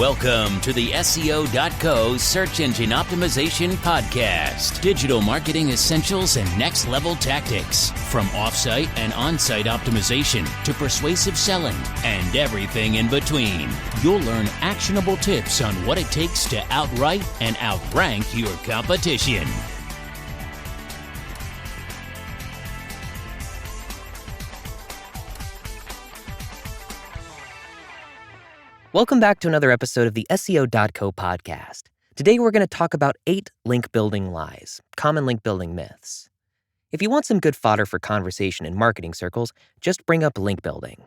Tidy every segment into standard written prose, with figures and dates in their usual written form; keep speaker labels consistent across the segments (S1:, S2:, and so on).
S1: Welcome to the SEO.co Search Engine Optimization Podcast. Digital marketing essentials and next-level tactics. From off-site and on-site optimization to persuasive selling and everything in between. You'll learn actionable tips on what it takes to outright and outrank your competition.
S2: Welcome back to another episode of the SEO.co podcast. Today we're going to talk about 8 link building lies, common link building myths. If you want some good fodder for conversation in marketing circles, just bring up link building.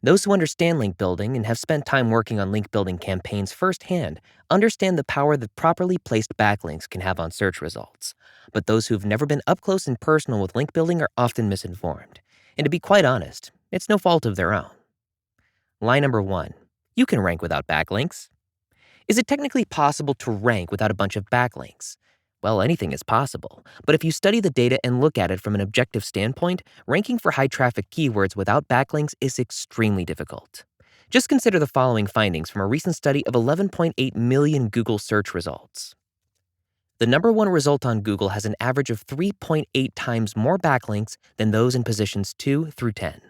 S2: Those who understand link building and have spent time working on link building campaigns firsthand understand the power that properly placed backlinks can have on search results. But those who've never been up close and personal with link building are often misinformed. And to be quite honest, it's no fault of their own. Lie number 1. You can rank without backlinks. Is it technically possible to rank without a bunch of backlinks? Well, anything is possible, but if you study the data and look at it from an objective standpoint, ranking for high-traffic keywords without backlinks is extremely difficult. Just consider the following findings from a recent study of 11.8 million Google search results. The number 1 result on Google has an average of 3.8 times more backlinks than those in positions 2 through 10.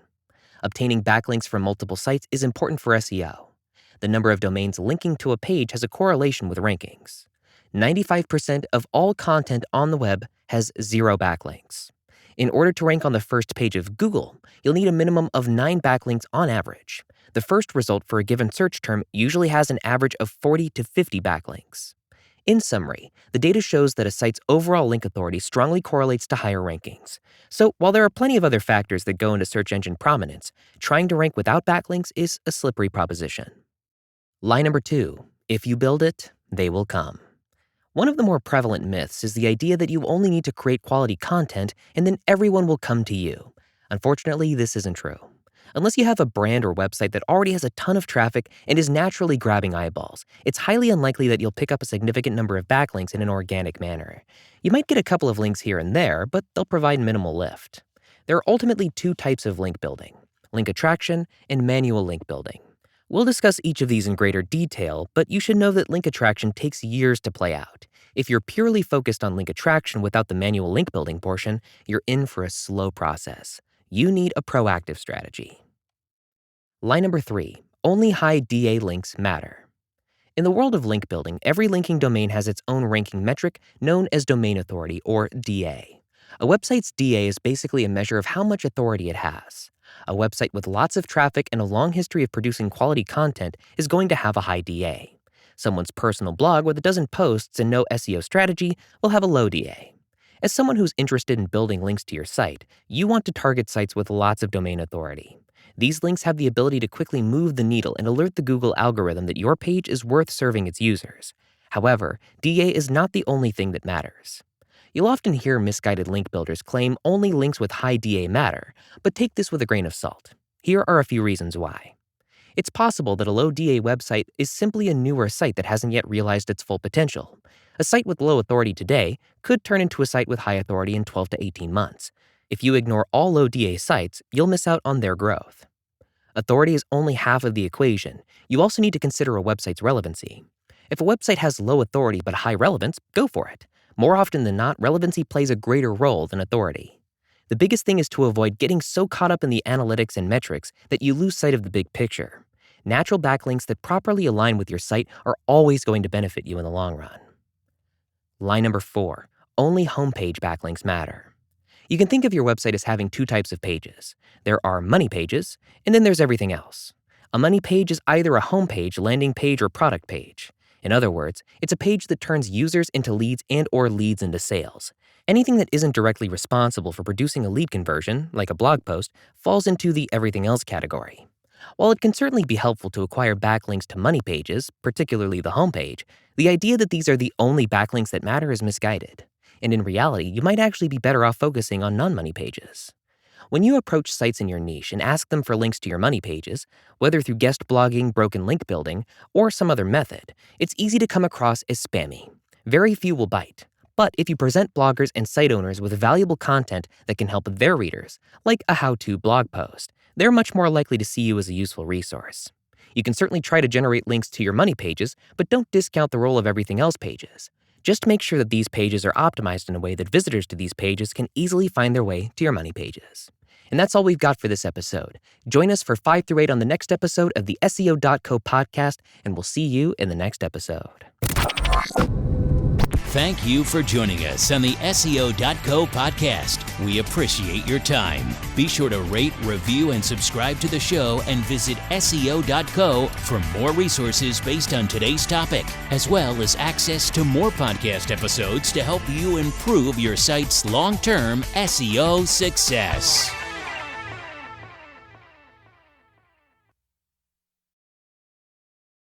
S2: Obtaining backlinks from multiple sites is important for SEO. The number of domains linking to a page has a correlation with rankings. 95% of all content on the web has 0 backlinks. In order to rank on the first page of Google, you'll need a minimum of 9 backlinks on average. The first result for a given search term usually has an average of 40 to 50 backlinks. In summary, the data shows that a site's overall link authority strongly correlates to higher rankings. So while there are plenty of other factors that go into search engine prominence, trying to rank without backlinks is a slippery proposition. Lie number 2, if you build it, they will come. One of the more prevalent myths is the idea that you only need to create quality content and then everyone will come to you. Unfortunately, this isn't true. Unless you have a brand or website that already has a ton of traffic and is naturally grabbing eyeballs, it's highly unlikely that you'll pick up a significant number of backlinks in an organic manner. You might get a couple of links here and there, but they'll provide minimal lift. There are ultimately 2 types of link building: link attraction and manual link building. We'll discuss each of these in greater detail, but you should know that link attraction takes years to play out. If you're purely focused on link attraction without the manual link building portion, you're in for a slow process. You need a proactive strategy. Lie number 3, only high DA links matter. In the world of link building, every linking domain has its own ranking metric known as domain authority, or DA. A website's DA is basically a measure of how much authority it has. A website with lots of traffic and a long history of producing quality content is going to have a high DA. Someone's personal blog with a dozen posts and no SEO strategy will have a low DA. As someone who's interested in building links to your site, you want to target sites with lots of domain authority. These links have the ability to quickly move the needle and alert the Google algorithm that your page is worth serving its users. However, DA is not the only thing that matters. You'll often hear misguided link builders claim only links with high DA matter, but take this with a grain of salt. Here are a few reasons why. It's possible that a low DA website is simply a newer site that hasn't yet realized its full potential. A site with low authority today could turn into a site with high authority in 12 to 18 months. If you ignore all low DA sites, you'll miss out on their growth. Authority is only half of the equation. You also need to consider a website's relevancy. If a website has low authority but high relevance, go for it. More often than not, relevancy plays a greater role than authority. The biggest thing is to avoid getting so caught up in the analytics and metrics that you lose sight of the big picture. Natural backlinks that properly align with your site are always going to benefit you in the long run. Lie number 4, only homepage backlinks matter. You can think of your website as having 2 types of pages. There are money pages, and then there's everything else. A money page is either a homepage, landing page, or product page. In other words, it's a page that turns users into leads and/or leads into sales. Anything that isn't directly responsible for producing a lead conversion, like a blog post, falls into the everything else category. While it can certainly be helpful to acquire backlinks to money pages, particularly the homepage, the idea that these are the only backlinks that matter is misguided. And in reality, you might actually be better off focusing on non-money pages. When you approach sites in your niche and ask them for links to your money pages, whether through guest blogging, broken link building, or some other method, it's easy to come across as spammy. Very few will bite. But if you present bloggers and site owners with valuable content that can help their readers, like a how-to blog post, they're much more likely to see you as a useful resource. You can certainly try to generate links to your money pages, but don't discount the role of everything else pages. Just make sure that these pages are optimized in a way that visitors to these pages can easily find their way to your money pages. And that's all we've got for this episode. Join us for 5 through 8 on the next episode of the SEO.co podcast, and we'll see you in the next episode.
S1: Thank you for joining us on the SEO.co podcast. We appreciate your time. Be sure to rate, review, and subscribe to the show, and visit SEO.co for more resources based on today's topic, as well as access to more podcast episodes to help you improve your site's long-term SEO success.